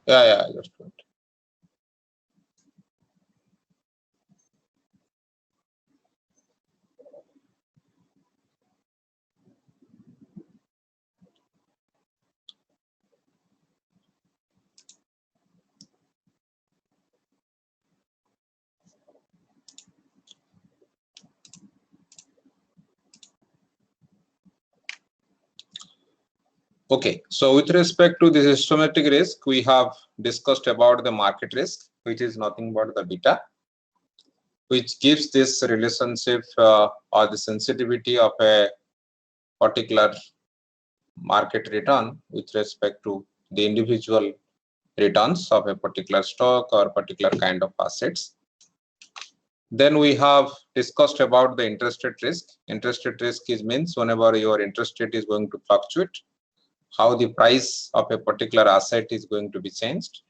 Yeah, just wait. Okay, so with respect to the systematic risk, we have discussed about the market risk, which is nothing but the beta, which gives this relationship or the sensitivity of a particular market return with respect to the individual returns of a particular stock or particular kind of assets. Then we have discussed about the interest rate risk. Interest rate risk means whenever your interest rate is going to fluctuate, how the price of a particular asset is going to be changed.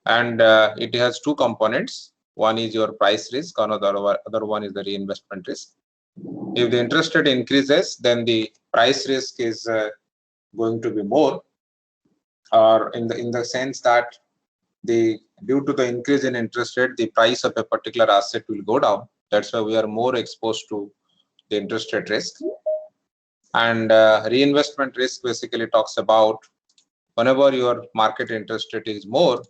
And it has two components. One is your price risk, other one is the reinvestment risk. If the interest rate increases, then the price risk is going to be more, or in the sense that due to the increase in interest rate, the price of a particular asset will go down. That's why we are more exposed to the interest rate risk. And reinvestment risk basically talks about whenever your market interest rate is more,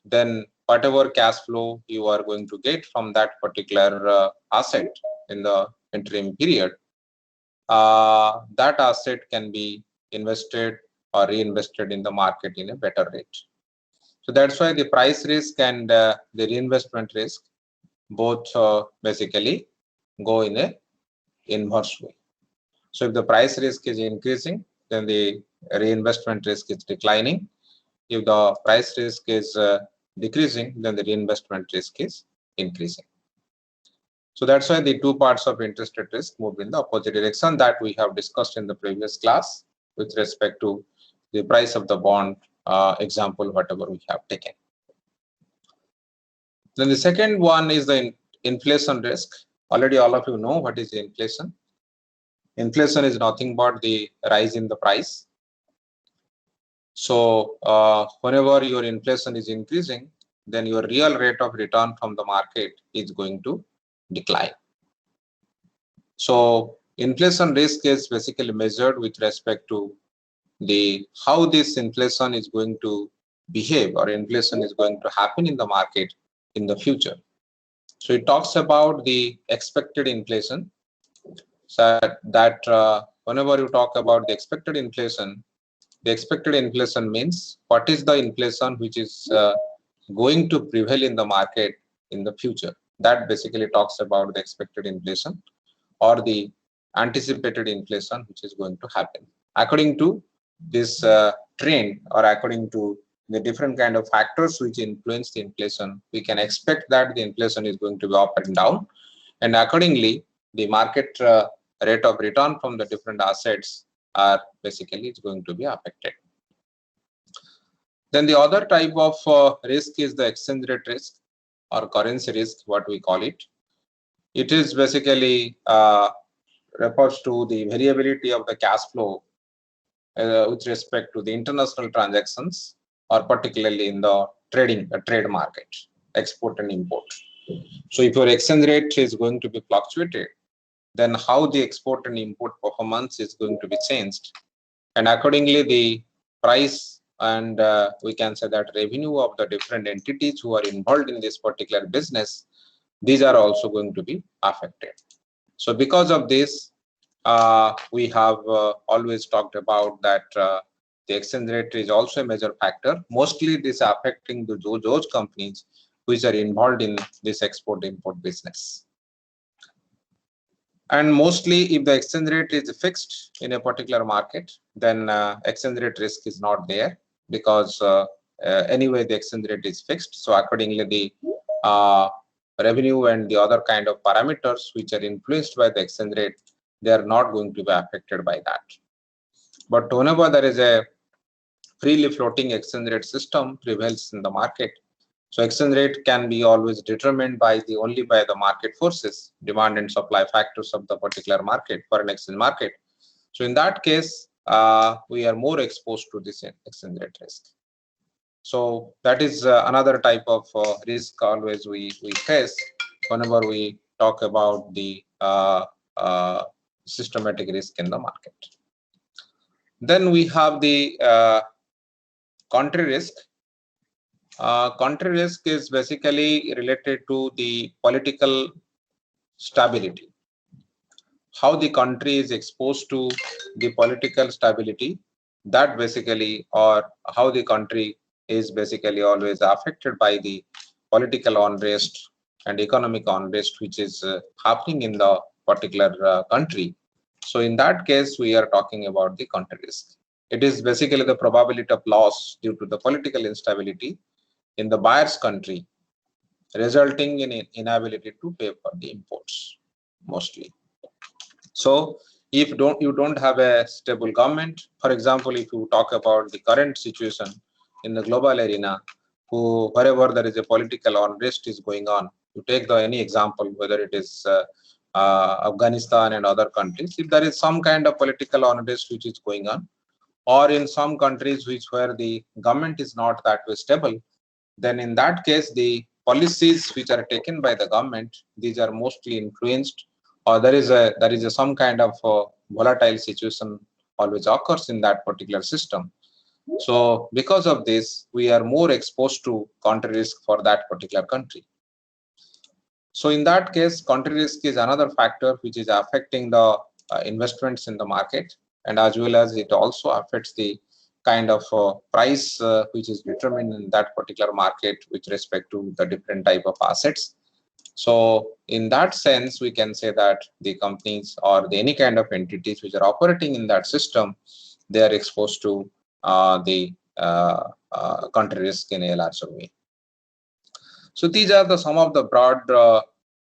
then whatever cash flow you are going to get from that particular asset in the interim period, that asset can be invested or reinvested in the market in a better rate. So that's why the price risk and the reinvestment risk both basically go in a inverse way. So if the price risk is increasing, then the reinvestment risk is declining. If the price risk is decreasing, then the reinvestment risk is increasing. So that's why the two parts of interest rate risk move in the opposite direction that we have discussed in the previous class with respect to the price of the bond example, whatever we have taken. Then the second one is the inflation risk. Already all of you know what is the inflation. Inflation is nothing but the rise in the price. So whenever your inflation is increasing, then your real rate of return from the market is going to decline. So inflation risk is basically measured with respect to how this inflation is going to behave, or inflation is going to happen in the market in the future. So it talks about the expected inflation. So that whenever you talk about the expected inflation means what is the inflation which is going to prevail in the market in the future. That basically talks about the expected inflation or the anticipated inflation which is going to happen. According to this trend, or according to the different kind of factors which influence the inflation, we can expect that the inflation is going to be up and down, and accordingly the market rate of return from the different assets are basically is going to be affected. Then the other type of risk is the exchange rate risk or currency risk, what we call it. It is basically refers to the variability of the cash flow with respect to the international transactions, or particularly in the trade market, export and import. So if your exchange rate is going to be fluctuated, then how the export and import performance is going to be changed, and accordingly the price and we can say that revenue of the different entities who are involved in this particular business, these are also going to be affected. So because of this, we have always talked about that the exchange rate is also a major factor. Mostly this affecting those companies which are involved in this export import business. And mostly if the exchange rate is fixed in a particular market, then exchange rate risk is not there, because anyway the exchange rate is fixed. So accordingly the revenue and the other kind of parameters which are influenced by the exchange rate, they are not going to be affected by that. But whenever there is a freely floating exchange rate system prevails in the market, so exchange rate can be always determined by only by the market forces, demand and supply factors of the particular market, foreign exchange market. So in that case, we are more exposed to this exchange rate risk. So that is another type of risk always we face whenever we talk about the systematic risk in the market. Then we have the country risk. Country risk is basically related to the political stability. How the country is exposed to the political stability, that basically, or how the country is basically always affected by the political unrest and economic unrest which is happening in the particular country. So in that case, we are talking about the country risk. It is basically the probability of loss due to the political instability in the buyer's country, resulting in inability to pay for the imports mostly. So if you don't have a stable government, for example, if you talk about the current situation in the global arena, wherever there is a political unrest is going on, you take any example, whether it is Afghanistan and other countries, if there is some kind of political unrest which is going on, or in some countries where the government is not that way stable, then in that case, the policies which are taken by the government, these are mostly influenced, or there is some kind of volatile situation always occurs in that particular system. So because of this, we are more exposed to country risk for that particular country. So in that case, country risk is another factor which is affecting the investments in the market, and as well as it also affects the kind of price which is determined in that particular market with respect to the different type of assets. So in that sense, we can say that the companies or any kind of entities which are operating in that system, they are exposed to the country risk in a larger way. So these are some of the broad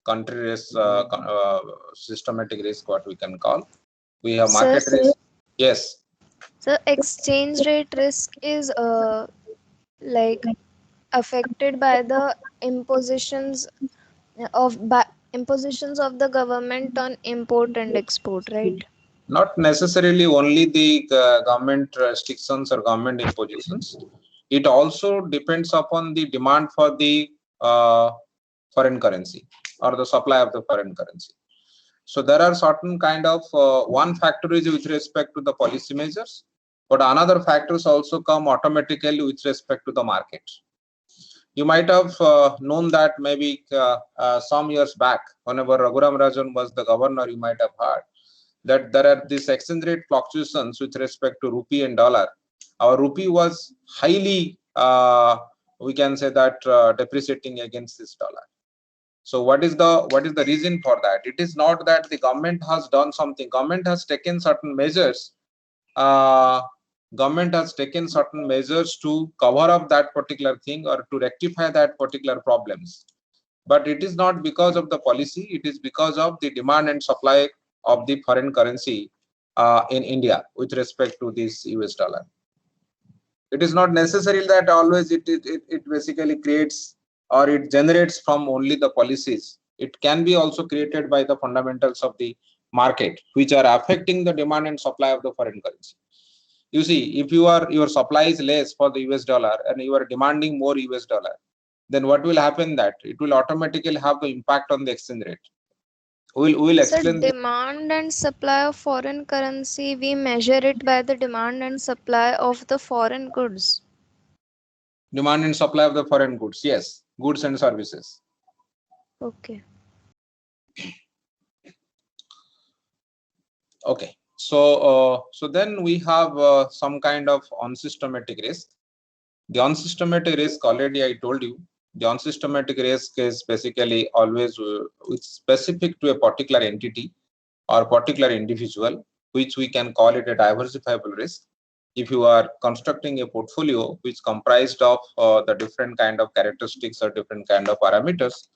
country risk, systematic risk, what we can call. We have market risk. Yes. So exchange rate risk is like affected by the impositions of the government on import and export, right? Not necessarily only the government restrictions or government impositions. It also depends upon the demand for the foreign currency or the supply of the foreign currency. So there are certain kind of one factor is with respect to the policy measures, but another factors also come automatically with respect to the market. You might have known that maybe some years back, whenever Raghuram Rajan was the governor, you might have heard that there are these exchange rate fluctuations with respect to rupee and dollar. Our rupee was highly, we can say that depreciating against this dollar. So what is the reason for that? It is not that the government has done something. Government has taken certain measures. Government has taken certain measures to cover up that particular thing or to rectify that particular problems. But it is not because of the policy. It is because of the demand and supply of the foreign currency in India with respect to this US dollar. It is not necessary that always it basically creates or it generates from only the policies. It can be also created by the fundamentals of the market, which are affecting the demand and supply of the foreign currency. You see, if your supply is less for the US dollar and you are demanding more US dollar, then what will happen that it will automatically have the impact on the exchange rate. We'll So explain this. demand and supply of foreign currency, we measure it by the demand and supply of the foreign goods. Demand and supply of the foreign goods. Yes, goods and services. Okay. Okay. So then we have some kind of unsystematic risk. The unsystematic risk, already I told you, the unsystematic risk is basically always it's specific to a particular entity or particular individual, which we can call it a diversifiable risk. If you are constructing a portfolio which comprised of the different kind of characteristics or different kind of parameters,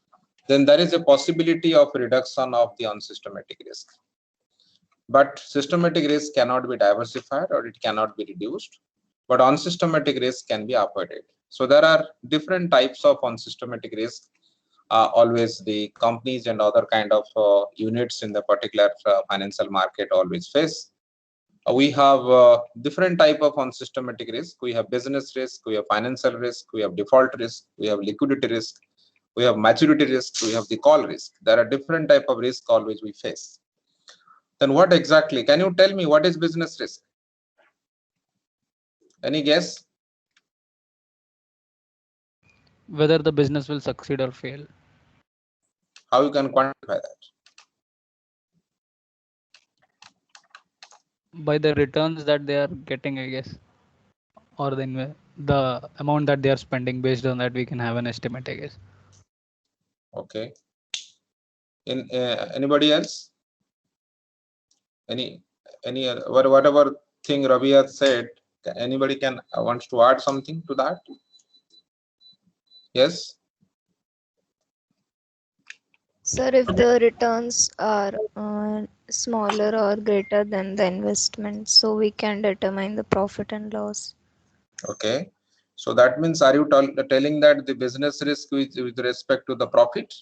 then there is a possibility of reduction of the unsystematic risk. But systematic risk cannot be diversified or it cannot be reduced, but unsystematic risk can be avoided. So there are different types of unsystematic risk. Always the companies and other kind of units in the particular financial market always face. We have different type of unsystematic risk. We have business risk, we have financial risk, we have default risk, we have liquidity risk, we have maturity risk, we have the call risk. There are different type of risk always we face. Then what exactly? Can you tell me what is business risk? Any guess? Whether the business will succeed or fail. How you can quantify that? By the returns that they are getting, I guess, or the amount that they are spending. Based on that, we can have an estimate, I guess. Okay. In anybody else? Any whatever thing Ravi has said, anybody can wants to add something to that? Yes. Sir, if the returns are smaller or greater than the investment, so we can determine the profit and loss. Okay. So that means, are you telling that the business risk with respect to the profit?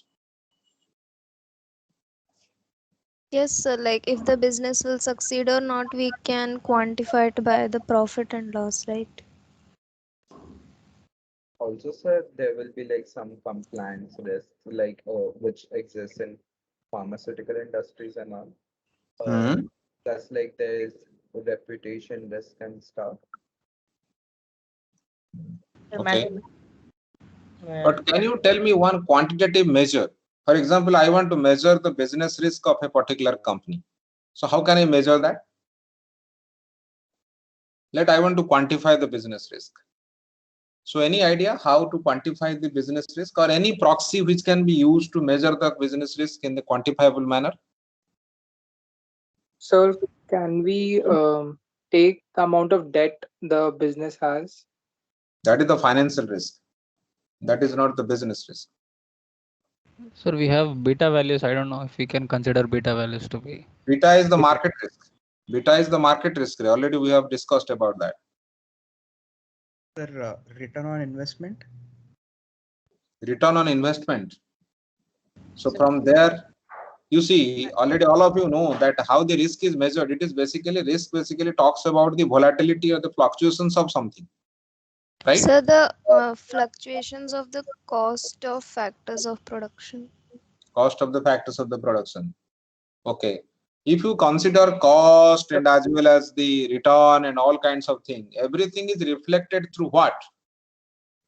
Yes, sir. Like if the business will succeed or not, we can quantify it by the profit and loss, right? Also, sir, there will be like some compliance risks, like which exists in pharmaceutical industries and all. Mhm. Plus, like there is reputation risk and stuff. Okay. But can you tell me one quantitative measure? For example, I want to measure the business risk of a particular company. So how can I measure that? I want to quantify the business risk. So any idea how to quantify the business risk, or any proxy which can be used to measure the business risk in the quantifiable manner? Sir, can we take the amount of debt the business has? That is the financial risk. That is not the business risk. Sir, we have beta values. I don't know if we can consider beta values to be. Beta is the market risk. Beta is the market risk. Already we have discussed about that. Sir, return on investment? Return on investment. So from there, you see, already all of you know that how the risk is measured. It is basically, risk basically talks about the volatility or the fluctuations of something, right? So the fluctuations of the cost of factors of production. Cost of the factors of the production. Okay. If you consider cost and as well as the return and all kinds of things, everything is reflected through what?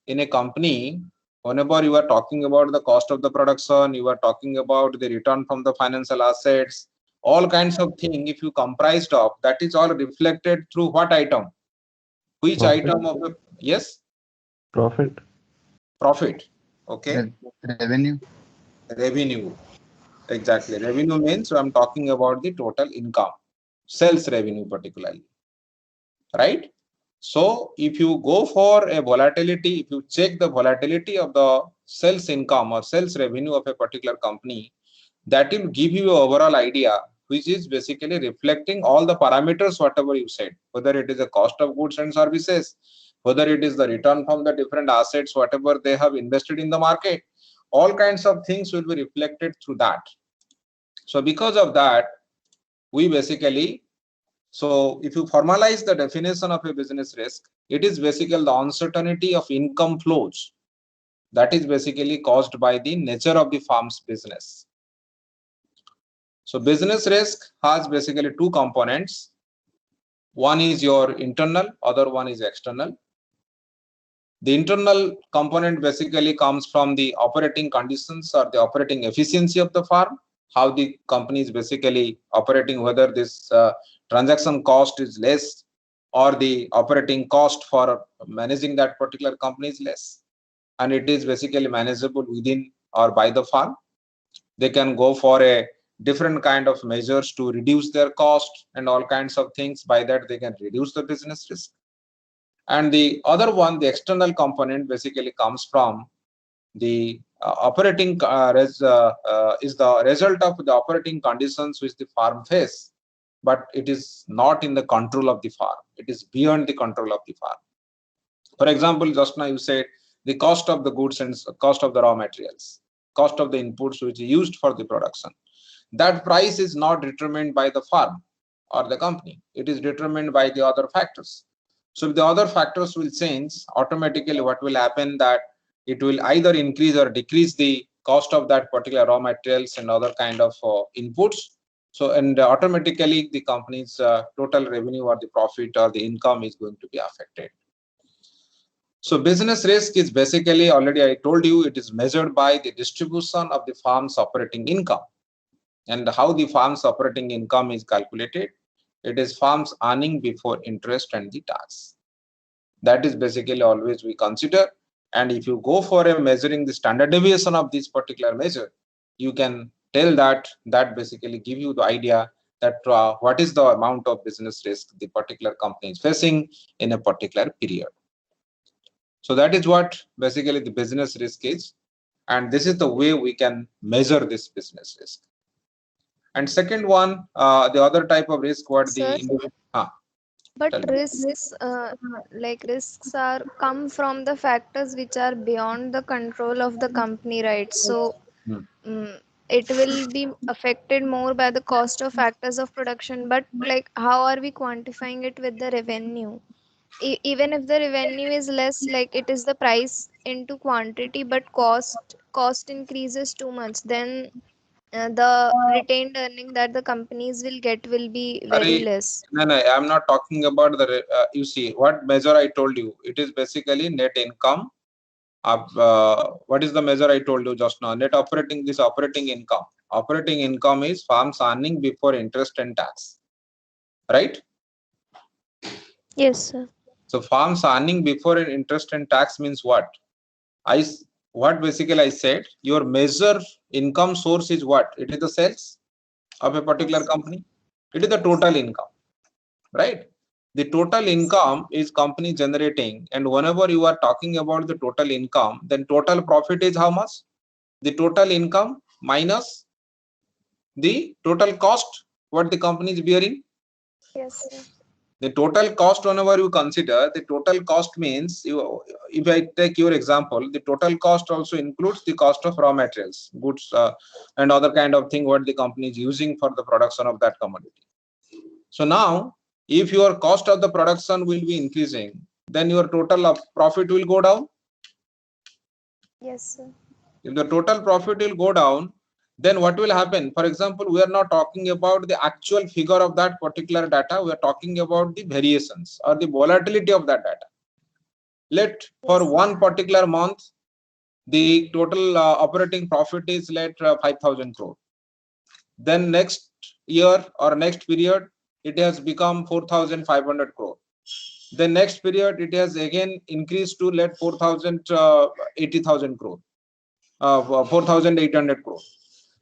In a company, whenever you are talking about the cost of the production, you are talking about the return from the financial assets, all kinds of things, if you comprised of, that is all reflected through what item? Which Profit. item of the, yes? Profit. Profit. Okay. Revenue. Revenue. Exactly. Revenue means I'm talking about the total income, sales revenue particularly, right? So if you go for a volatility, if you check the volatility of the sales income or sales revenue of a particular company, that will give you an overall idea, which is basically reflecting all the parameters, whatever you said, whether it is the cost of goods and services, whether it is the return from the different assets, whatever they have invested in the market, all kinds of things will be reflected through that. So because of that, we basically, so if you formalize the definition of a business risk, it is basically the uncertainty of income flows that is basically caused by the nature of the firm's business. So business risk has basically two components. One is your internal, other one is external. The internal component basically comes from the operating conditions or the operating efficiency of the firm, how the company is basically operating, whether this transaction cost is less or the operating cost for managing that particular company is less, and it is basically manageable within or by the firm. They can go for a different kind of measures to reduce their cost and all kinds of things. By that, they can reduce the business risk. And the other one, the external component, basically comes from the operating is the result of the operating conditions which the firm face, but it is not in the control of the firm. It is beyond the control of the firm. For example, just now you said the cost of the goods and cost of the raw materials, cost of the inputs which is used for the production. That price is not determined by the firm. or the company. It is determined by the other factors. So if the other factors will change, automatically what will happen that it will either increase or decrease the cost of that particular raw materials and other kind of inputs. So, and automatically the company's total revenue or the profit or the income is going to be affected. So business risk is basically, already I told you, it is measured by the distribution of the firm's operating income. And how the firm's operating income is calculated, it is firm's earning before interest and the tax. That is basically always we consider. And if you go for a measuring the standard deviation of this particular measure, you can tell that basically give you the idea that what is the amount of business risk the particular company is facing in a particular period. So that is what basically the business risk is. And this is the way we can measure this business risk. And second one, the other type of risk, what Sir, the but tell me. risks, like risks are come from the factors which are beyond the control of the company, right? So it will be affected more by the cost of factors of production. But like, how are we quantifying it with the revenue? Even if the revenue is less, like it is the price into quantity, but cost increases too much, then the retained earning that the companies will get will be very less. No, I'm not talking about the, you see, what measure I told you, it is basically net income of, what is the measure I told you just now? Net operating, this operating income. Operating income is firm's earning before interest and tax, right? Yes, sir. So firm's earning before interest and tax means what? What basically I said, your measure income source is what? It is the sales of a particular company. It is the total income, right? The total income is company generating, and whenever you are talking about the total income, then total profit is how much? The total income minus the total cost what the company is bearing. Yes, sir. The total cost, whenever you consider, the total cost means, if I take your example, the total cost also includes the cost of raw materials, goods, and other kind of thing what the company is using for the production of that commodity. So now, if your cost of the production will be increasing, then your total of profit will go down. Yes, sir. If the total profit will go down, then what will happen? For example, we are not talking about the actual figure of that particular data. We are talking about the variations or the volatility of that data. Let for one particular month, the total operating profit is let 5,000 crore. Then next year or next period, it has become 4,500 crore. The next period, it has again increased to let 4,080,000 crore, 4,800 crore.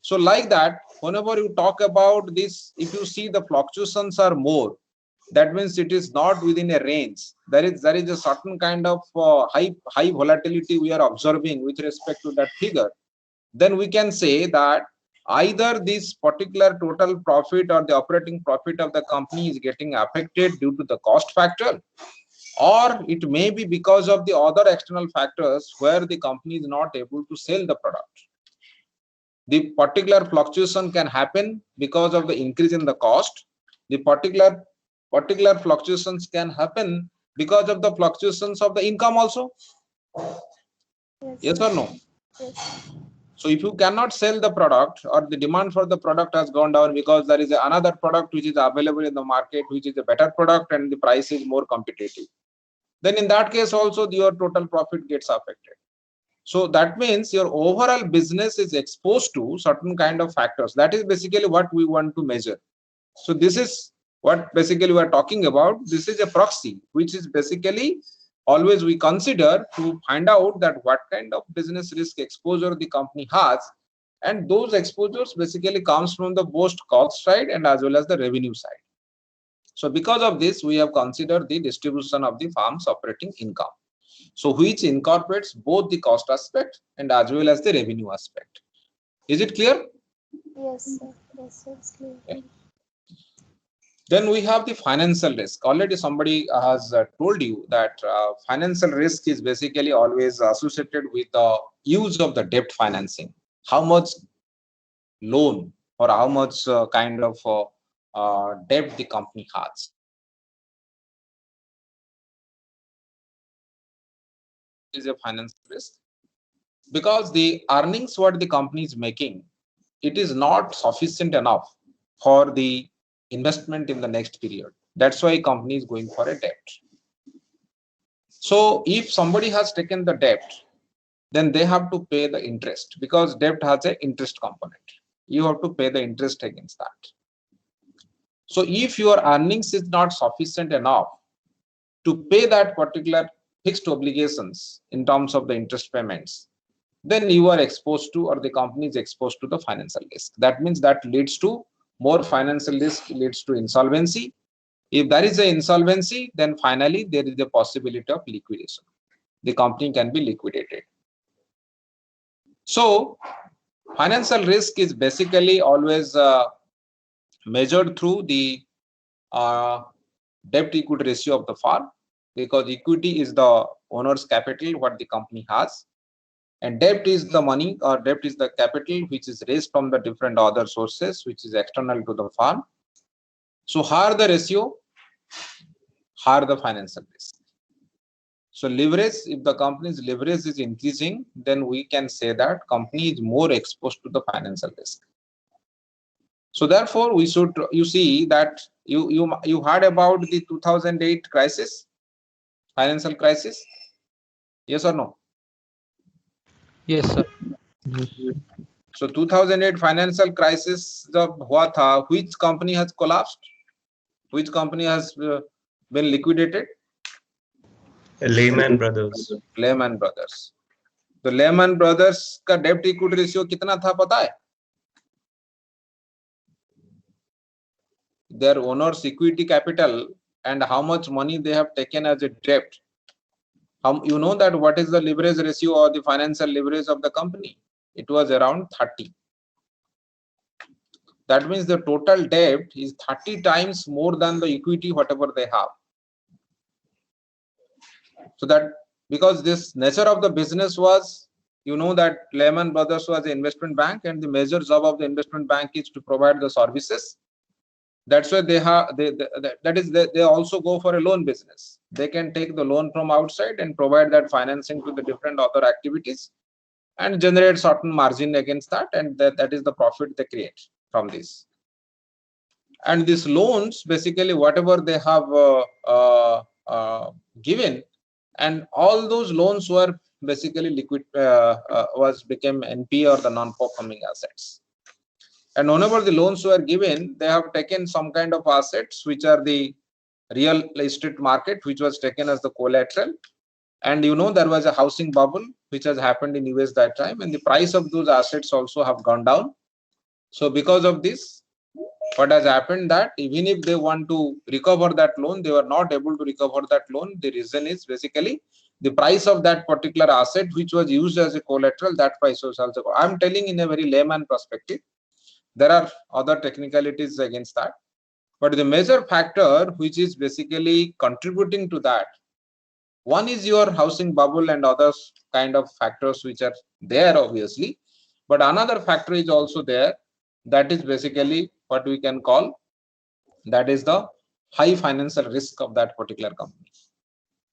So like that, whenever you talk about this, if you see the fluctuations are more, that means it is not within a range. There is a certain kind of high volatility we are observing with respect to that figure. Then we can say that either this particular total profit or the operating profit of the company is getting affected due to the cost factor, or it may be because of the other external factors where the company is not able to sell the product. The particular fluctuation can happen because of the increase in the cost. The particular fluctuations can happen because of the fluctuations of the income also. Yes or no? Yes. So if you cannot sell the product, or the demand for the product has gone down because there is another product which is available in the market, which is a better product and the price is more competitive, then in that case also your total profit gets affected. So that means your overall business is exposed to certain kind of factors. That is basically what we want to measure. So this is what basically we are talking about. This is a proxy, which is basically always we consider to find out that what kind of business risk exposure the company has. And those exposures basically comes from the both cost side and as well as the revenue side. So because of this, we have considered the distribution of the firm's operating income. So which incorporates both the cost aspect and as well as the revenue aspect. Is it clear? Yes, sir. Yes, sir, it's clear. Okay. Then we have the financial risk. Already somebody has told you that financial risk is basically always associated with the use of the debt financing. How much loan or how much kind of debt the company has. Is a financial risk because the earnings what the company is making, it is not sufficient enough for the investment in the next period. That's why company is going for a debt. So if somebody has taken the debt, then they have to pay the interest because debt has an interest component. You have to pay the interest against that. So if your earnings is not sufficient enough to pay that particular fixed obligations in terms of the interest payments, then you are exposed to, or the company is exposed to, the financial risk. That means that leads to more financial risk, leads to insolvency. If there is an insolvency, then finally there is a possibility of liquidation. The company can be liquidated. So financial risk is basically always measured through the debt equity ratio of the firm, because equity is the owner's capital what the company has, and debt is the money, or debt is the capital which is raised from the different other sources which is external to the firm. So higher the ratio, higher the financial risk. So leverage, if the company's leverage is increasing, then we can say that company is more exposed to the financial risk. So therefore we should, you see that you heard about the 2008 crisis, financial crisis, yes or no? Yes, sir. So 2008 financial crisis जब हुआ था, which company has collapsed? Which company has been liquidated? Lehman Brothers. Lehman Brothers. तो Lehman Brothers का debt equity ratio कितना था पता है? Their owners' equity capital and how much money they have taken as a debt. You know that what is the leverage ratio or the financial leverage of the company? It was around 30. That means the total debt is 30 times more than the equity whatever they have. So that, because this nature of the business was, you know that Lehman Brothers was an investment bank, and the major job of the investment bank is to provide the services. That's why they also go for a loan business. They can take the loan from outside and provide that financing to the different other activities and generate certain margin against that, and that is the profit they create from this. And these loans, basically whatever they have given, and all those loans were basically liquid, became NP or the non-performing assets. And whenever the loans were given, they have taken some kind of assets which are the real estate market, which was taken as the collateral. And you know there was a housing bubble which has happened in US that time, and the price of those assets also have gone down. So because of this, what has happened that even if they want to recover that loan, they were not able to recover that loan. The reason is basically the price of that particular asset which was used as a collateral, that price was also. I'm telling in a very layman perspective. There are other technicalities against that, but the major factor which is basically contributing to that, one is your housing bubble and other kind of factors which are there obviously, but another factor is also there, that is basically what we can call, that is the high financial risk of that particular company.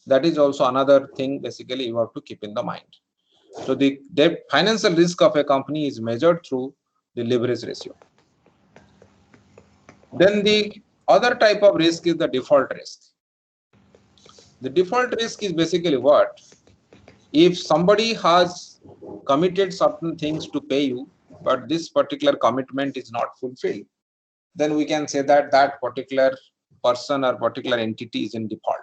That is also another thing basically you have to keep in the mind. So the financial risk of a company is measured through the leverage ratio. Then the other type of risk is the default risk. The default risk is basically what? If somebody has committed certain things to pay you, but this particular commitment is not fulfilled, then we can say that that particular person or particular entity is in default.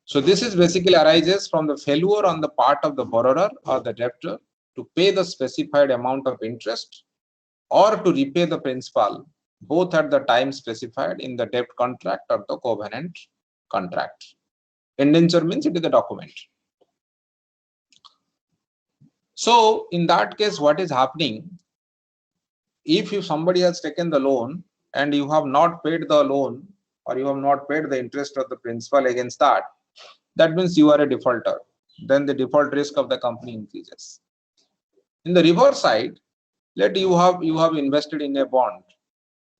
So this is basically arises from the failure on the part of the borrower or the debtor to pay the specified amount of interest or to repay the principal, both at the time specified in the debt contract or the covenant contract. Indenture means it is the document. So in that case, what is happening? If somebody has taken the loan and you have not paid the loan, or you have not paid the interest of the principal against that, that means you are a defaulter. Then the default risk of the company increases. In the reverse side, let you have invested in a bond,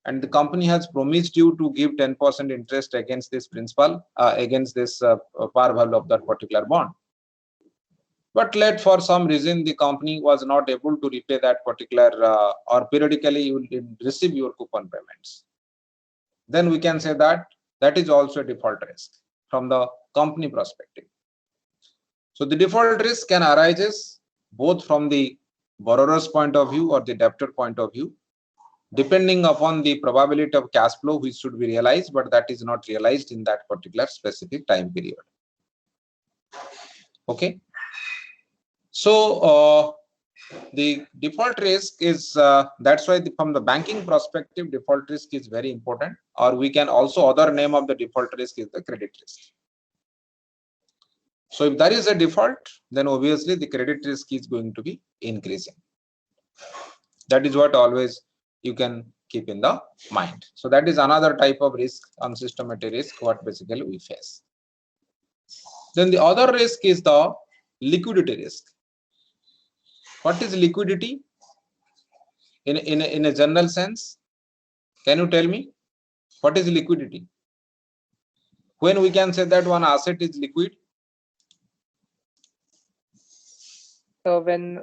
and the company has promised you to give 10% interest against this principal, against this par value of that particular bond. But let for some reason the company was not able to repay that particular, or periodically you will receive your coupon payments. Then we can say that that is also a default risk from the company perspective. So the default risk can arise both from the borrower's point of view or the debtor point of view, depending upon the probability of cash flow which should be realized, but that is not realized in that particular specific time period. Okay. So the default risk is, that's why from the banking perspective, default risk is very important, or we can also, other name of the default risk is the credit risk. So if there is a default, then obviously the credit risk is going to be increasing. That is what always you can keep in the mind. So that is another type of risk, unsystematic risk, what basically we face. Then the other risk is the liquidity risk. What is liquidity in a general sense? Can you tell me what is liquidity? When we can say that one asset is liquid? So when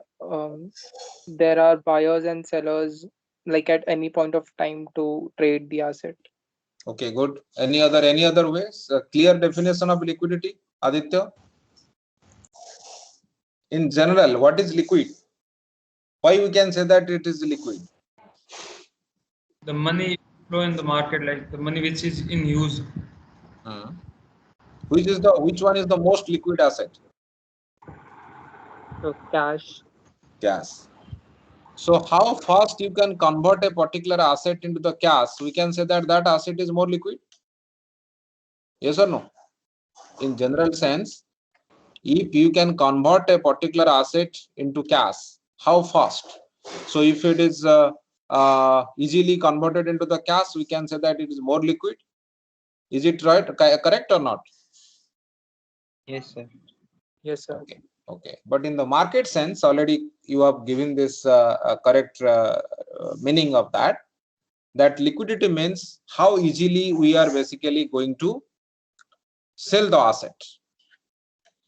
there are buyers and sellers, like at any point of time to trade the asset. Okay, good. Any other ways? A clear definition of liquidity, Aditya? In general, what is liquid? Why we can say that it is liquid? The money flow in the market, like the money which is in use. Which one is the most liquid asset? So cash. Cash. So how fast you can convert a particular asset into the cash? We can say that that asset is more liquid. Yes or no? In general sense, if you can convert a particular asset into cash, how fast? So if it is easily converted into the cash, we can say that it is more liquid. Is it right? Correct or not? Yes, sir. Yes, sir. Okay. Okay. But in the market sense, already you have given this correct meaning of that. That liquidity means how easily we are basically going to sell the asset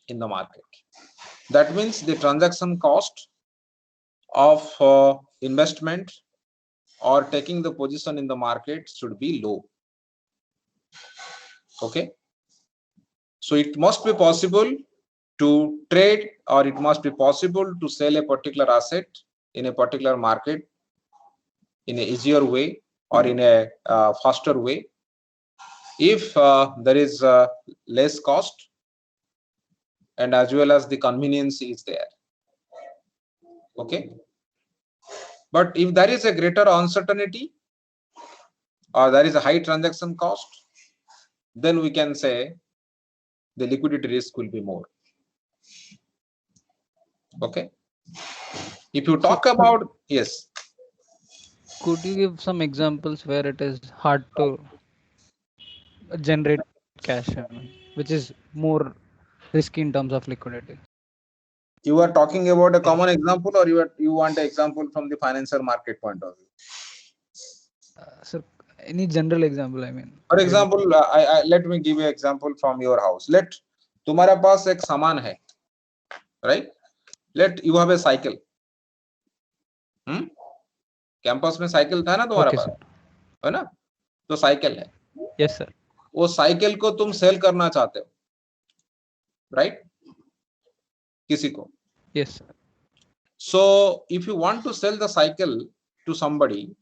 in the market. That means the transaction cost of investment or taking the position in the market should be low. Okay. So it must be possible to trade, or it must be possible to sell a particular asset in a particular market in an easier way or in a faster way if there is less cost and as well as the convenience is there. Okay. But if there is a greater uncertainty or there is a high transaction cost, then we can say the liquidity risk will be more. Okay. If you talk about, yes. Could you give some examples where it is hard to generate cash, which is more risky in terms of liquidity? You are talking about a common example, or you want an example from the financial market point of view? So any general example, I mean. For example, let me give you an example from your house. Let तुम्हारे पास एक सामान है, right? Let you have a cycle. Campus में cycle था ना तुम्हारे पास, है ना? तो साइकिल है. Yes sir. वो साइकिल को तुम सेल करना चाहते हो, right? किसी को. Yes sir. So if you want to sell the cycle to somebody,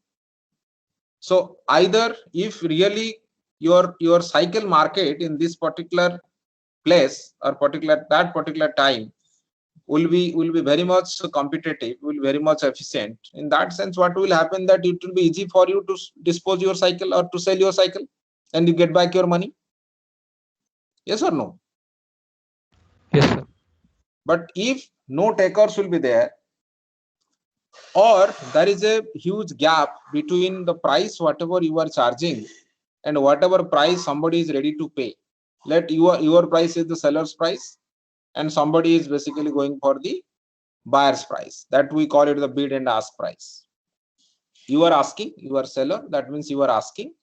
so either if really your cycle market in this particular place or that particular time will be very much competitive, will be very much efficient. In that sense, what will happen that it will be easy for you to dispose your cycle or to sell your cycle and you get back your money. Yes or no? Yes sir. But if no takers will be there, or there is a huge gap between the price whatever you are charging and whatever price somebody is ready to pay. Let your price is the seller's price and somebody is basically going for the buyer's price. That we call it the bid and ask price. You are asking, you are seller, that means you are asking.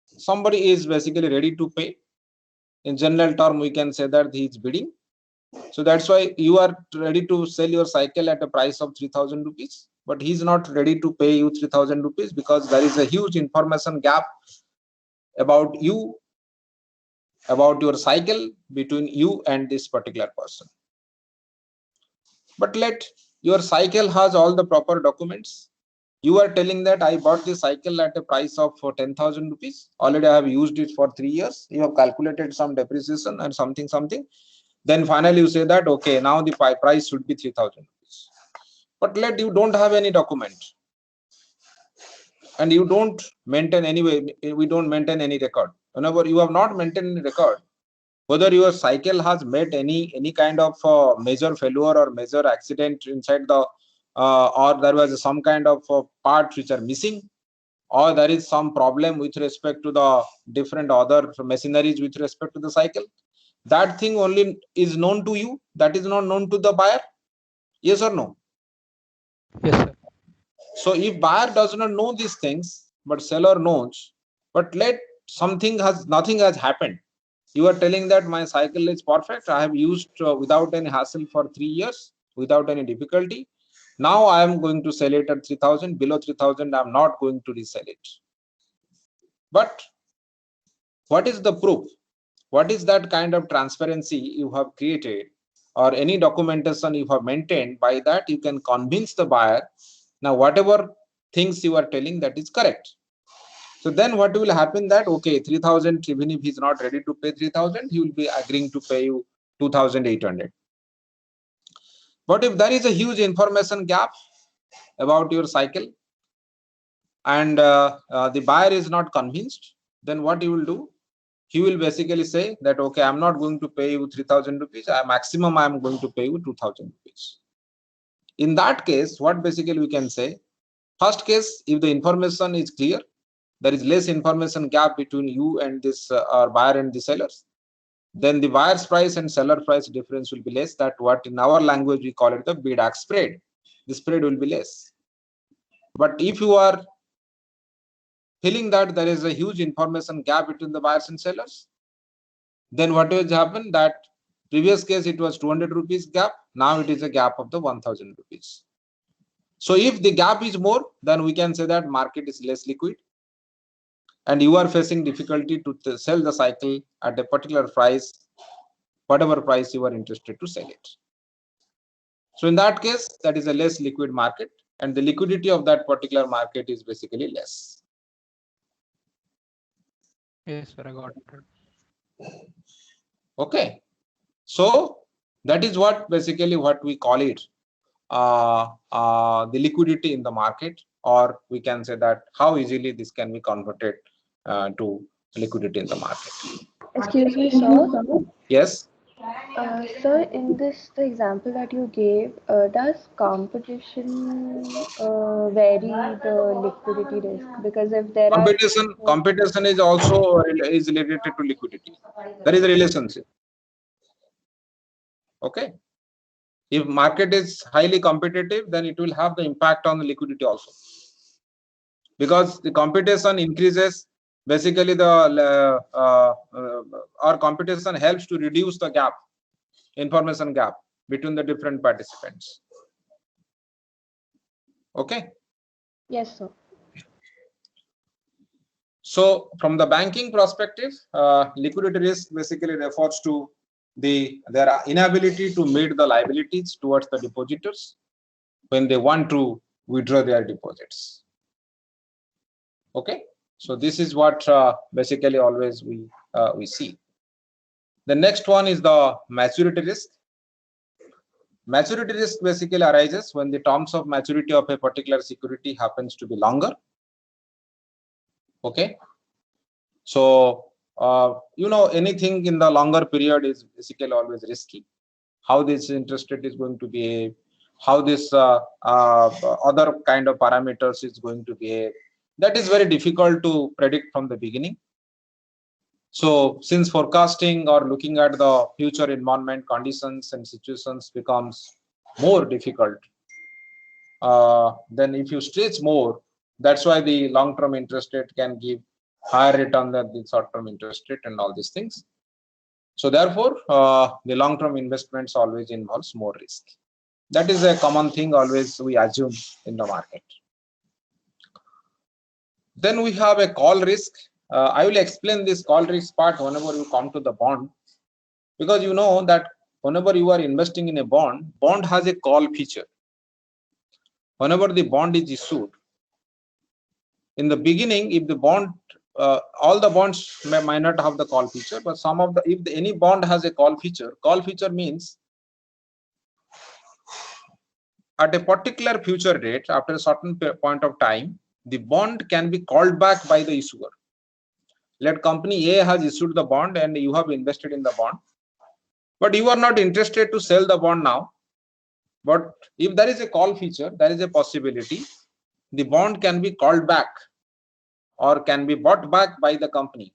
Somebody is basically ready to pay. In general term, we can say that he is bidding. So that's why you are ready to sell your cycle at a price of 3,000 rupees, but he's not ready to pay you 3,000 rupees because there is a huge information gap about you, about your cycle between you and this particular person. But let your cycle has all the proper documents. You are telling that I bought the cycle at a price of 10,000 rupees. Already I have used it for 3 years. You have calculated some depreciation and something. Then finally you say that, okay, now the price should be 3,000 rupees. But let you don't have any document. And you don't maintain anyway, we don't maintain any record. Whenever you have not maintained any record, whether your cycle has met any kind of major failure or major accident inside the or there was some kind of parts which are missing, or there is some problem with respect to the different other machineries with respect to the cycle, that thing only is known to you, that is not known to the buyer. Yes or no? Yes, sir. So if buyer does not know these things, but seller knows, but let nothing has happened. You are telling that my cycle is perfect. I have used without any hassle for 3 years, without any difficulty. Now I am going to sell it at 3,000. Below 3,000, I am not going to resell it. But what is the proof? What is that kind of transparency you have created, or any documentation you have maintained? By that you can convince the buyer, now whatever things you are telling, that is correct. So then what will happen, that okay, 3,000, even if he's not ready to pay 3,000, he will be agreeing to pay you 2,800. But if there is a huge information gap about your cycle and the buyer is not convinced, then what you will do? He will basically say that, okay, I'm not going to pay you 3,000 rupees. Maximum I am going to pay you 2,000 rupees. In that case, what basically we can say, first case, if the information is clear, there is less information gap between you and this buyer and the sellers, then the buyer's price and seller price difference will be less. That what in our language we call it the bid-ask spread. The spread will be less. But if you are feeling that there is a huge information gap between the buyers and sellers, then what will happen, that previous case it was 200 rupees gap, now it is a gap of the 1,000 rupees. So if the gap is more, then we can say that market is less liquid and you are facing difficulty to sell the cycle at a particular price, whatever price you are interested to sell it. So in that case, that is a less liquid market, and the liquidity of that particular market is basically less. Yes, sir, I got it. Okay, so that is what basically what we call it, the liquidity in the market, or we can say that how easily this can be converted to liquidity in the market. Excuse me, sir. Yes. Sir, in the example that you gave, does competition vary the liquidity risk? Because if there are Competition is also is related to liquidity. There is a relationship. Okay. If market is highly competitive, then it will have the impact on the liquidity also, because the competition increases basically the or competition helps to reduce the gap, information gap between the different participants. Okay. Yes, sir. So from the banking perspective, liquidity risk basically refers to their inability to meet the liabilities towards the depositors when they want to withdraw their deposits. Okay, so this is what basically always we see. The next one is the maturity risk. Maturity risk basically arises when the terms of maturity of a particular security happens to be longer. Okay, so anything in the longer period is basically always risky. How this interest rate is going to behave, how this other kind of parameters is going to behave, that is very difficult to predict from the beginning. So since forecasting or looking at the future environment conditions and situations becomes more difficult, then if you stretch more, That's why the long-term interest rate can give higher return than the short-term interest rate and all these things. So therefore, the long-term investments always involves more risk. That is a common thing always we assume in the market. Then we have a call risk. I will explain this call risk part whenever you come to the bond, because you know that whenever you are investing in a bond has a call feature. Whenever the bond is issued, in the beginning, if the bond, all the bonds might not have the call feature, but some of the, if any bond has a call feature means at a particular future date, after a certain point of time, the bond can be called back by the issuer. Let company A has issued the bond and you have invested in the bond, but you are not interested to sell the bond now. But if there is a call feature, there is a possibility the bond can be called back or can be bought back by the company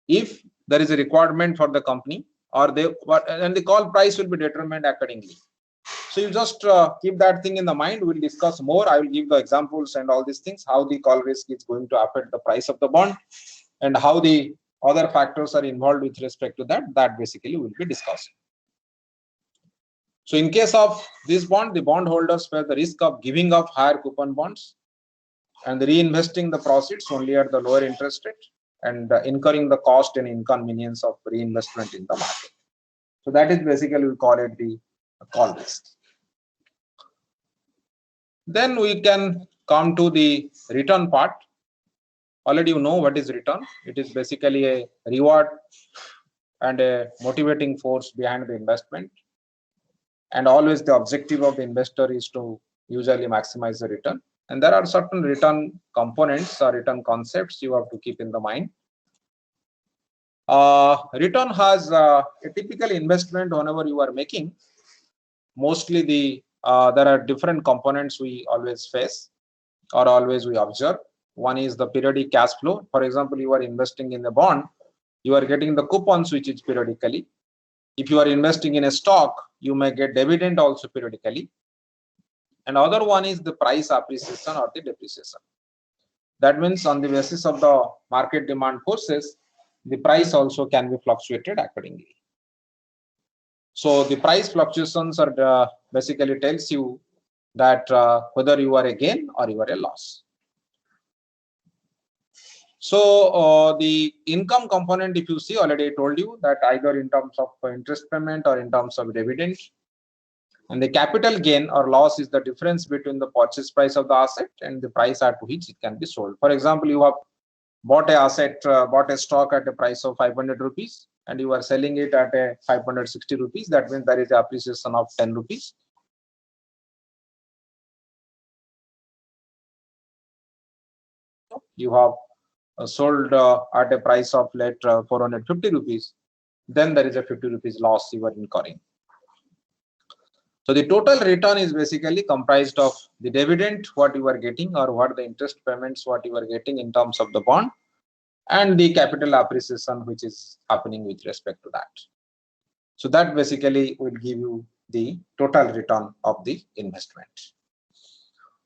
if there is a requirement for the company, or and the call price will be determined accordingly. So you just keep that thing in the mind. We'll discuss more. I will give the examples and all these things, how the call risk is going to affect the price of the bond and how the other factors are involved with respect to that. That basically will be discussed. So in case of this bond, the bondholders bear the risk of giving up higher coupon bonds and reinvesting the proceeds only at the lower interest rate and incurring the cost and inconvenience of reinvestment in the market. So that is basically, we call it the call risk. Then we can come to the return part. Already you know what is return. It is basically a reward and a motivating force behind the investment. And always the objective of the investor is to usually maximize the return. And there are certain return components or return concepts you have to keep in the mind. Return has a typical investment whenever you are making. Mostly there are different components we always face or always we observe. One is the periodic cash flow. For example, you are investing in a bond, you are getting the coupons which is periodically. If you are investing in a stock, you may get dividend also periodically. And other one is the price appreciation or the depreciation. That means on the basis of the market demand forces, the price also can be fluctuated accordingly. So the price fluctuations are basically tells you that whether you are a gain or you are a loss. So the income component, if you see, already I told you that either in terms of interest payment or in terms of dividend. And the capital gain or loss is the difference between the purchase price of the asset and the price at which it can be sold. For example, you have bought a asset, bought a stock at a price of 500 rupees and you are selling it at a 560 rupees. That means there is an appreciation of 10 rupees. You have sold at a price of 450 rupees. Then there is a 50 rupees loss you are incurring. So the total return is basically comprised of the dividend, what you are getting, or what the interest payments, what you are getting in terms of the bond, and the capital appreciation, which is happening with respect to that. So that basically will give you the total return of the investment.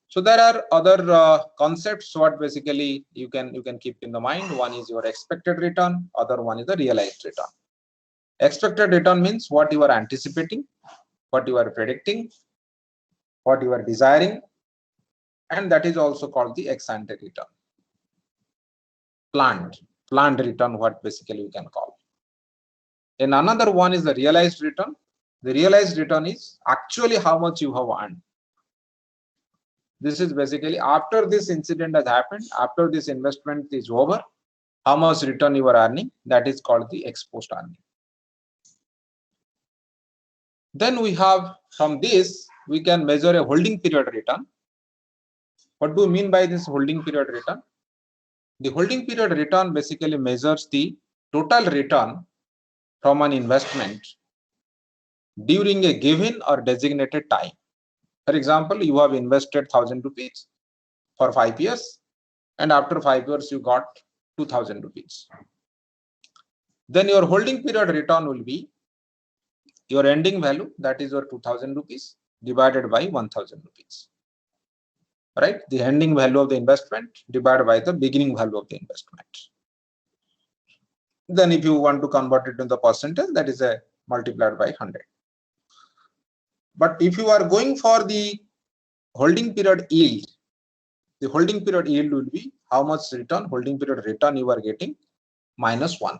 So there are other concepts what basically you can keep in the mind. One is your expected return, other one is the realized return. Expected return means what you are anticipating, what you are predicting, what you are desiring, and that is also called the ex-ante return. Planned return, what basically you can call. And another one is the realized return. The realized return is actually how much you have earned. This is basically after this incident has happened, after this investment is over, how much return you are earning. That is called the ex-post earning. Then we have, from this, we can measure a holding period return. What do you mean by this holding period return? The holding period return basically measures the total return from an investment during a given or designated time. For example, you have invested 1,000 rupees for 5 years, and after 5 years you got 2,000 rupees. Then your holding period return will be your ending value, that is your 2,000 rupees, divided by 1,000 rupees. right? The ending value of the investment divided by the beginning value of the investment. Then if you want to convert it into the percentage, that is a multiplied by 100. But if you are going for the holding period yield, the holding period yield will be how much return, holding period return you are getting minus 1.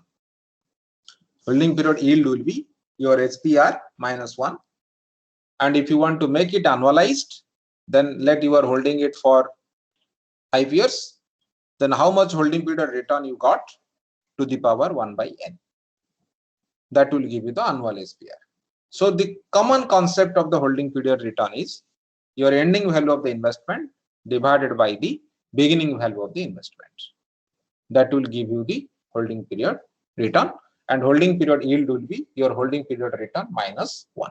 Holding period yield will be your HPR minus 1. And if you want to make it annualized, then let you are holding it for 5 years, then how much holding period return you got to the power 1 by n. That will give you the annual SPR. So the common concept of the holding period return is your ending value of the investment divided by the beginning value of the investment. That will give you the holding period return, and holding period yield will be your holding period return minus 1.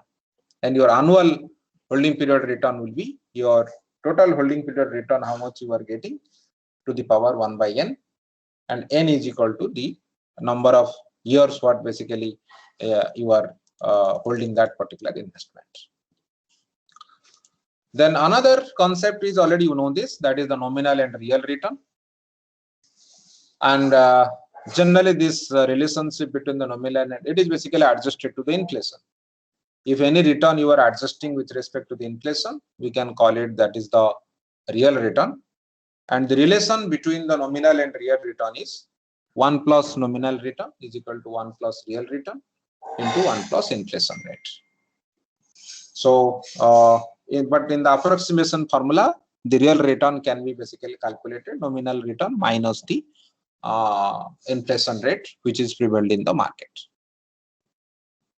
And your annual holding period return will be your total holding period return, how much you are getting to the power 1 by n, and n is equal to the number of years what basically you are holding that particular investment. Then another concept is already you know this, that is the nominal and real return. And generally this relationship between the nominal and it is basically adjusted to the inflation. If any return you are adjusting with respect to the inflation, we can call it that is the real return. And the relation between the nominal and real return is 1 plus nominal return is equal to 1 plus real return into 1 plus inflation rate. So, but in the approximation formula, the real return can be basically calculated nominal return minus the inflation rate which is prevalent in the market.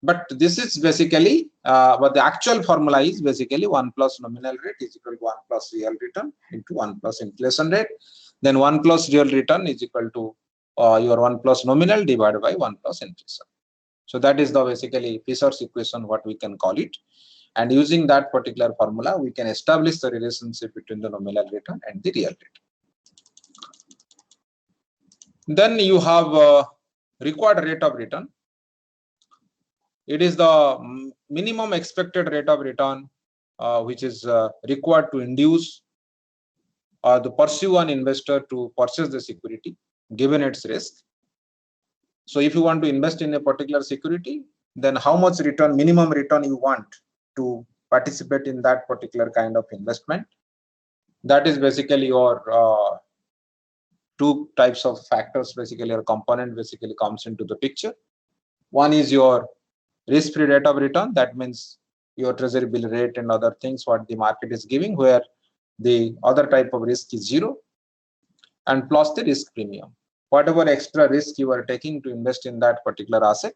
But this is basically, but the actual formula is basically 1 plus nominal rate is equal to 1 plus real return into 1 plus inflation rate. Then 1 plus real return is equal to your 1 plus nominal divided by 1 plus inflation. So that is the basically Fisher's equation, what we can call it. And using that particular formula, we can establish the relationship between the nominal return and the real return. Then you have required rate of return. It is the minimum expected rate of return which is required to induce or to pursue an investor to purchase the security given its risk. So if you want to invest in a particular security, then how much return, minimum return you want to participate in that particular kind of investment. That is basically your two types of factors, basically your component basically comes into the picture. One is your risk-free rate of return, that means your treasury bill rate and other things what the market is giving, where the other type of risk is 0, and plus the risk premium. Whatever extra risk you are taking to invest in that particular asset,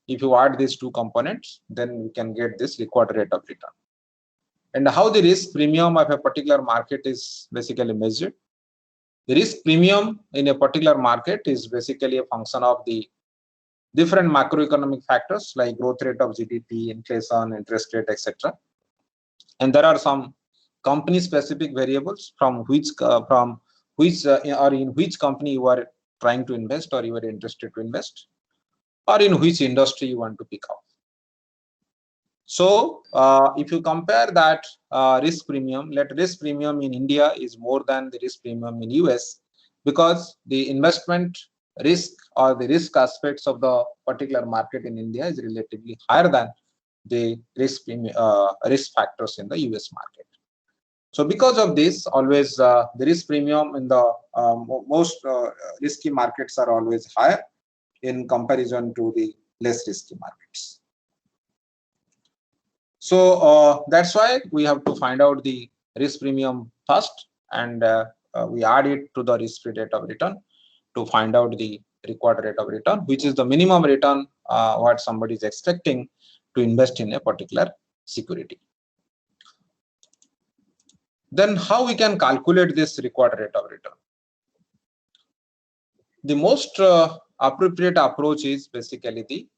if you add these two components, then you can get this required rate of return. And how the risk premium of a particular market is basically measured. The risk premium in a particular market is basically a function of the different macroeconomic factors like growth rate of GDP, inflation, interest rate, etc. And there are some company specific variables from which or in which company you are trying to invest or you are interested to invest, or in which industry you want to pick up. So if you compare that risk premium, let risk premium in India is more than the risk premium in US, because the investment risk or the risk aspects of the particular market in India is relatively higher than the risk factors in the US market. So because of this, always the risk premium in the most risky markets are always higher in comparison to the less risky markets. So that's why we have to find out the risk premium first, and we add it to the risk-free rate of return to find out the required rate of return, which is the minimum return what somebody is expecting to invest in a particular security. Then how we can calculate this required rate of return? The most appropriate approach is basically the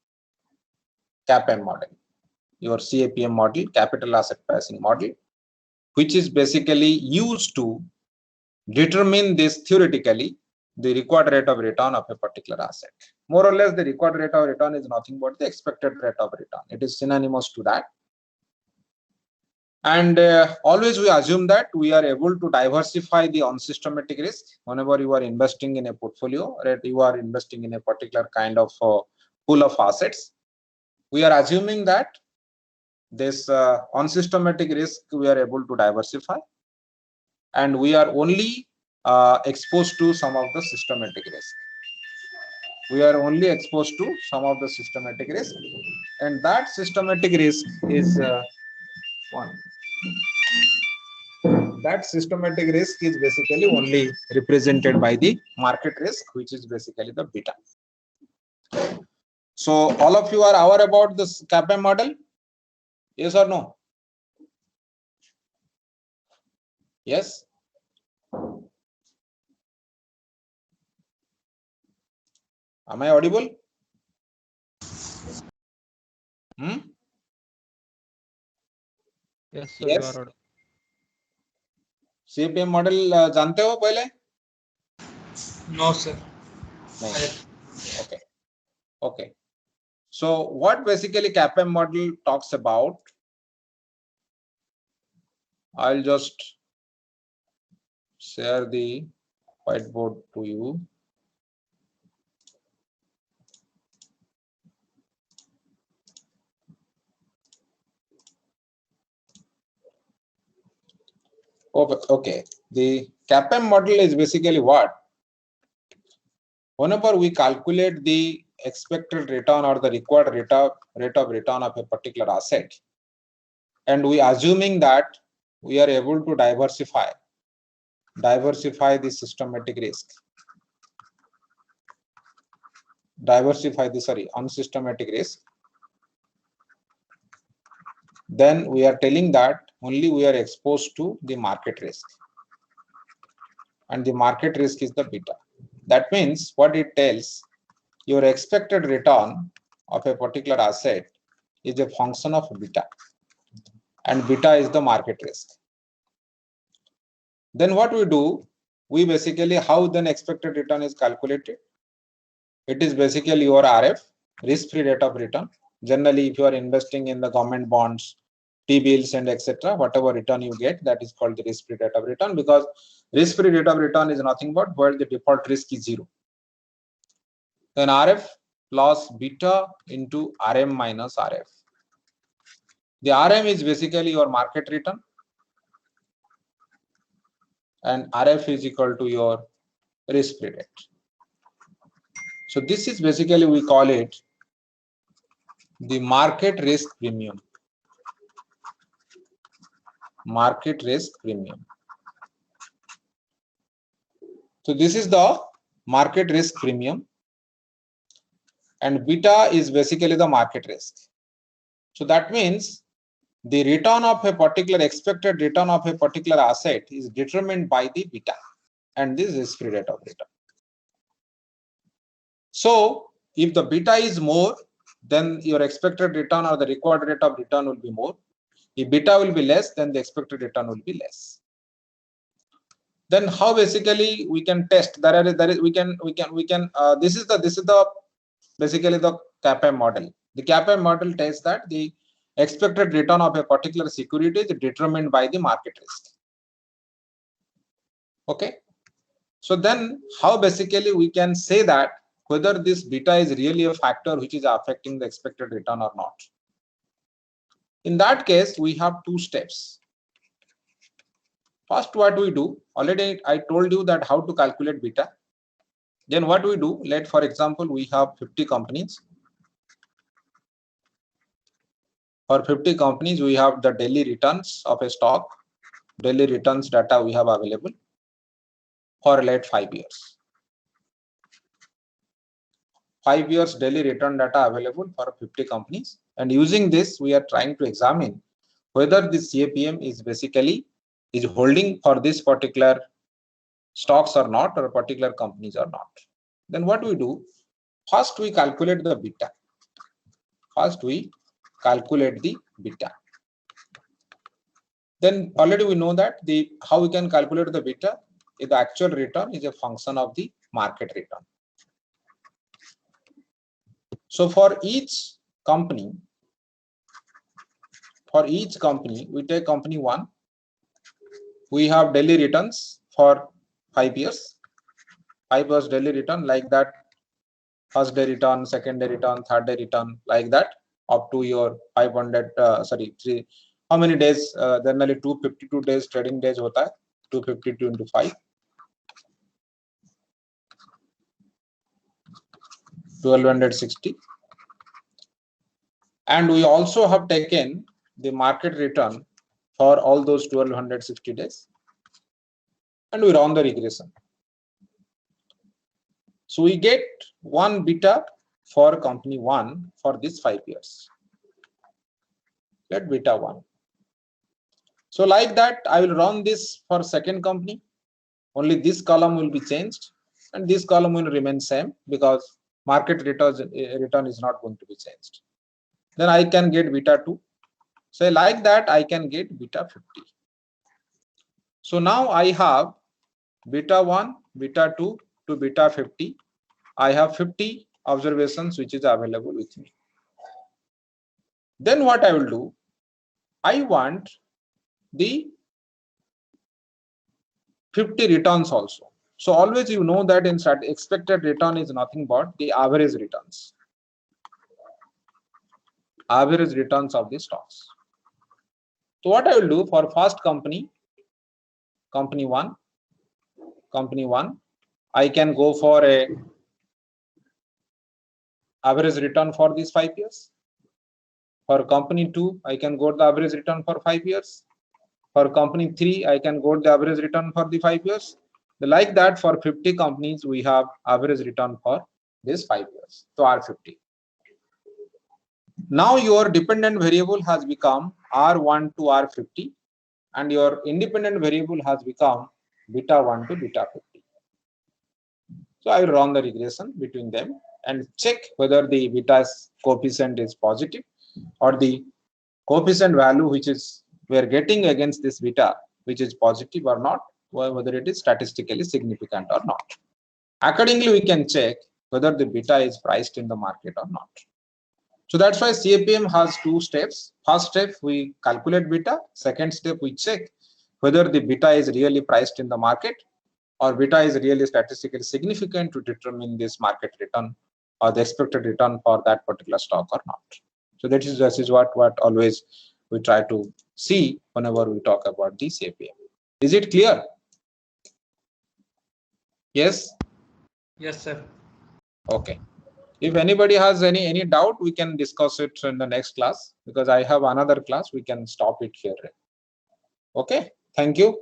CAPM model, your CAPM model, capital asset pricing model, which is basically used to determine this theoretically the required rate of return of a particular asset. More or less, the required rate of return is nothing but the expected rate of return. It is synonymous to that. And always we assume that we are able to diversify the unsystematic risk whenever you are investing in a portfolio, or you are investing in a particular kind of pool of assets. We are assuming that this unsystematic risk we are able to diversify, and we are only exposed to some of the systematic risk. We are only exposed to some of the systematic risk, and that systematic risk is one. That systematic risk is basically only represented by the market risk, which is basically the beta. So all of you are aware about this CAPM model? Yes or no? Yes. Am I audible? Yes, sir. Yes. You are audible. CAPM model जानते हो पहले? No, sir. Okay. Okay. So what basically CAPM model talks about? I'll just share the whiteboard to you. Okay. The CAPM model is basically what? Whenever we calculate the expected return or the required rate of return of a particular asset, and we assuming that we are able to diversify the systematic risk, unsystematic risk, then we are telling that only we are exposed to the market risk, and the market risk is the beta. That means what it tells, your expected return of a particular asset is a function of beta, and beta is the market risk. Then what we do, we basically, how then expected return is calculated? It is basically your RF, risk-free rate of return. Generally, if you are investing in the government bonds, T-bills and etc., whatever return you get, that is called the risk-free rate of return, because risk-free rate of return is nothing but where the default risk is zero. Then RF plus beta into RM minus RF. The RM is basically your market return, and RF is equal to your risk-free rate. So this is basically, we call it the market risk premium. Market risk premium. So this is the market risk premium, and beta is basically the market risk. So that means the return of a particular, expected return of a particular asset is determined by the beta, and this is risk-free rate of return. So if the beta is more, then your expected return or the required rate of return will be more. If beta will be less, then the expected return will be less. Then how basically we can test? This is the basically the CAPM model. The CAPM model tests that the expected return of a particular security is determined by the market risk. Okay. So then how basically we can say that whether this beta is really a factor which is affecting the expected return or not? In that case, we have two steps. First, what we do, already I told you that how to calculate beta. Then what we do, let for example, we have 50 companies. For 50 companies, we have the daily returns of a stock, daily returns data we have available for let 5 years. 5 years daily return data available for 50 companies, and using this we are trying to examine whether this CAPM is basically holding for this particular stocks or not, or particular companies or not. Then what we do, first we calculate the beta. Then already we know that how we can calculate the beta, if the actual return is a function of the market return. So for each company, for each company, we take company 1, we have daily returns for 5 years, 5 years daily return like that, first day return, second day return, third day return, like that, up to your 500, three, how many days, generally 252 days trading days hota hai, 252 into 5, 1260. And we also have taken the market return for all those 1260 days, and we run the regression. So we get 1 beta for company 1 for this 5 years. Let beta 1. So like that, I will run this for second company. Only this column will be changed, and this column will remain same because market return is not going to be changed. Then I can get beta 2. So like that, I can get beta 50. So now I have beta 1, beta 2 to beta 50. I have 50 observations which is available with me. Then what I will do, I want the 50 returns also. So always you know that in expected return is nothing but the average returns. Average returns of the stocks. So what I will do for first company 1, I can go for a average return for these 5 years. For company 2, I can go the average return for 5 years. For company 3, I can go the average return for the 5 years. Like that, for 50 companies, we have average return for this 5 years. So R50. Now your dependent variable has become R1 to R50, and your independent variable has become beta 1 to beta 50. So I will run the regression between them and check whether the beta's coefficient is positive or the coefficient value which is we are getting against this beta, which is positive or not, whether it is statistically significant or not. Accordingly, we can check whether the beta is priced in the market or not. So that's why CAPM has 2 steps. First step, we calculate beta. Second step, we check whether the beta is really priced in the market or beta is really statistically significant to determine this market return or the expected return for that particular stock or not. So this is what always we try to see whenever we talk about the CAPM. Is it clear? Yes? Yes, sir. Okay. If anybody has any doubt, we can discuss it in the next class because I have another class. We can stop it here. Okay. Thank you.